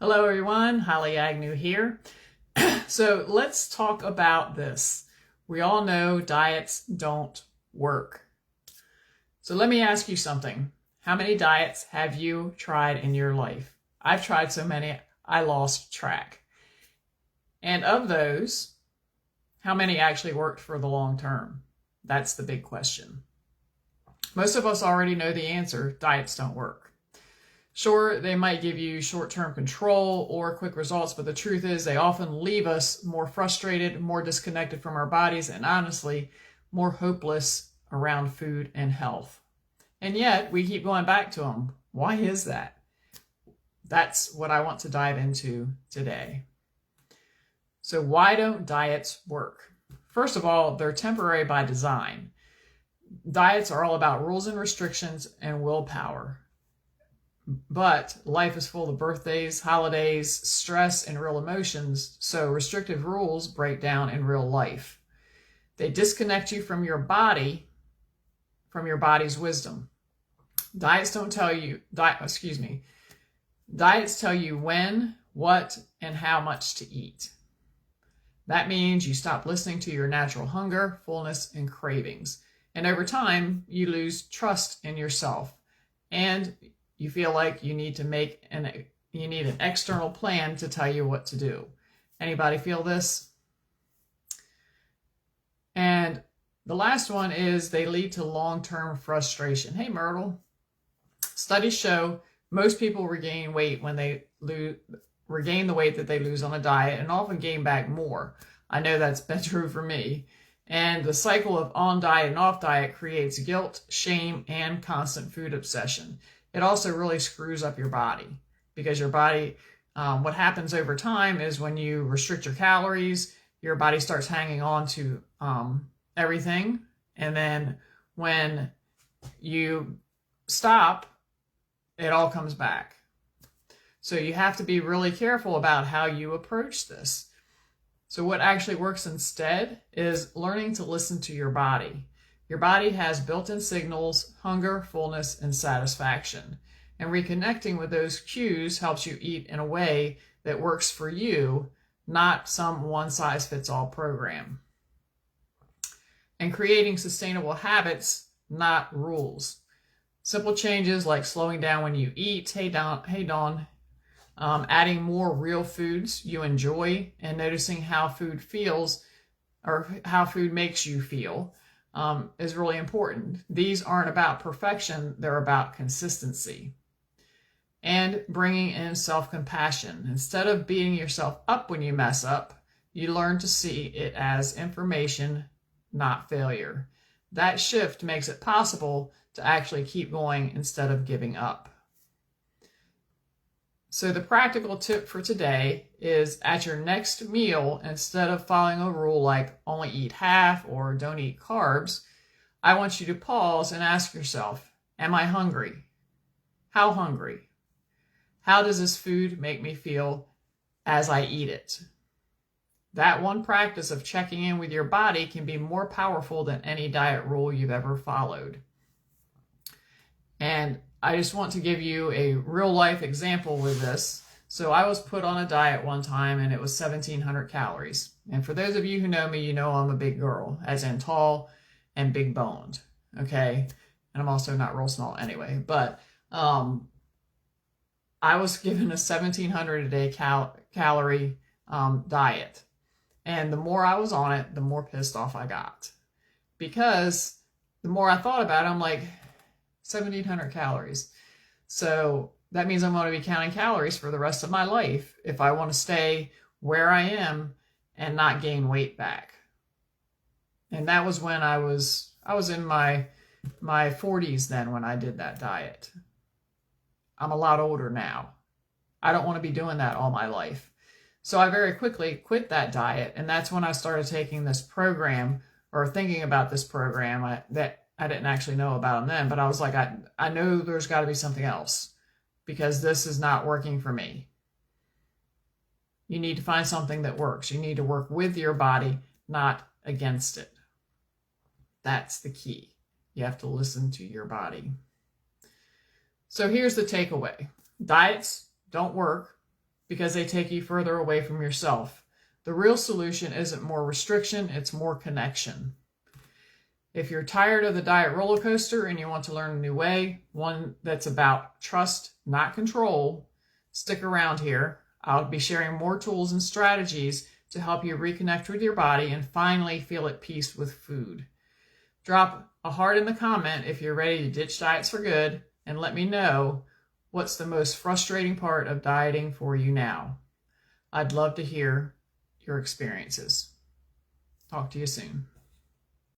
Hello everyone, Holly Agnew here. So let's talk about this. We all know diets don't work. So let me ask you something. How many diets have you tried in your life? I've tried so many, I lost track. And of those, how many actually worked for the long term? That's the big question. Most of us already know the answer. Diets don't work. Sure, they might give you short-term control or quick results, but the truth is they often leave us more frustrated, more disconnected from our bodies, and honestly, more hopeless around food and health. And yet, we keep going back to them. Why is that? That's what I want to dive into today. So why don't diets work? First of all, they're temporary by design. Diets are all about rules and restrictions and willpower. But life is full of birthdays, holidays, stress, and real emotions, so restrictive rules break down in real life. They disconnect you from your body, from your body's wisdom. Diets tell you when, what, and how much to eat. That means you stop listening to your natural hunger, fullness, and cravings. And over time, you lose trust in yourself. And you feel like you need an external plan to tell you what to do. Anybody feel this? And the last one is they lead to long-term frustration. Hey, Myrtle. Studies show most people regain weight when they regain the weight that they lose on a diet and often gain back more. I know that's been true for me. And the cycle of on diet and off diet creates guilt, shame, and constant food obsession. It also really screws up your body because your body, what happens over time is when you restrict your calories, your body starts hanging on to everything. And then when you stop, it all comes back. So you have to be really careful about how you approach this. So what actually works instead is learning to listen to your body. Your body has built-in signals, hunger, fullness, and satisfaction. And reconnecting with those cues helps you eat in a way that works for you, not some one-size-fits-all program. And creating sustainable habits, not rules. Simple changes like slowing down when you eat, hey Dawn, adding more real foods you enjoy, and noticing how food feels or how food makes you feel. Is really important. These aren't about perfection, they're about consistency. And bringing in self-compassion. Instead of beating yourself up when you mess up, you learn to see it as information, not failure. That shift makes it possible to actually keep going instead of giving up. So the practical tip for today is at your next meal, instead of following a rule like only eat half or don't eat carbs, I want you to pause and ask yourself, am I hungry? How hungry? How does this food make me feel as I eat it? That one practice of checking in with your body can be more powerful than any diet rule you've ever followed. And I just want to give you a real life example with this. So I was put on a diet one time and it was 1,700 calories. And for those of you who know me, you know I'm a big girl, as in tall and big boned. Okay. And I'm also not real small anyway, but I was given a 1,700 a day calorie diet. And the more I was on it, the more pissed off I got. Because the more I thought about it, I'm like, 1,700 calories. So that means I'm going to be counting calories for the rest of my life if I want to stay where I am and not gain weight back. And that was when I was in my 40s then when I did that diet. I'm a lot older now. I don't want to be doing that all my life. So I very quickly quit that diet, and that's when I started taking this program or thinking about this program that I didn't actually know about them then, but I was like, I know there's got to be something else because this is not working for me. You need to find something that works. You need to work with your body, not against it. That's the key. You have to listen to your body. So here's the takeaway. Diets don't work because they take you further away from yourself. The real solution isn't more restriction, it's more connection. If you're tired of the diet roller coaster and you want to learn a new way, one that's about trust, not control, stick around here. I'll be sharing more tools and strategies to help you reconnect with your body and finally feel at peace with food. Drop a heart in the comment if you're ready to ditch diets for good, and let me know what's the most frustrating part of dieting for you now. I'd love to hear your experiences. Talk to you soon.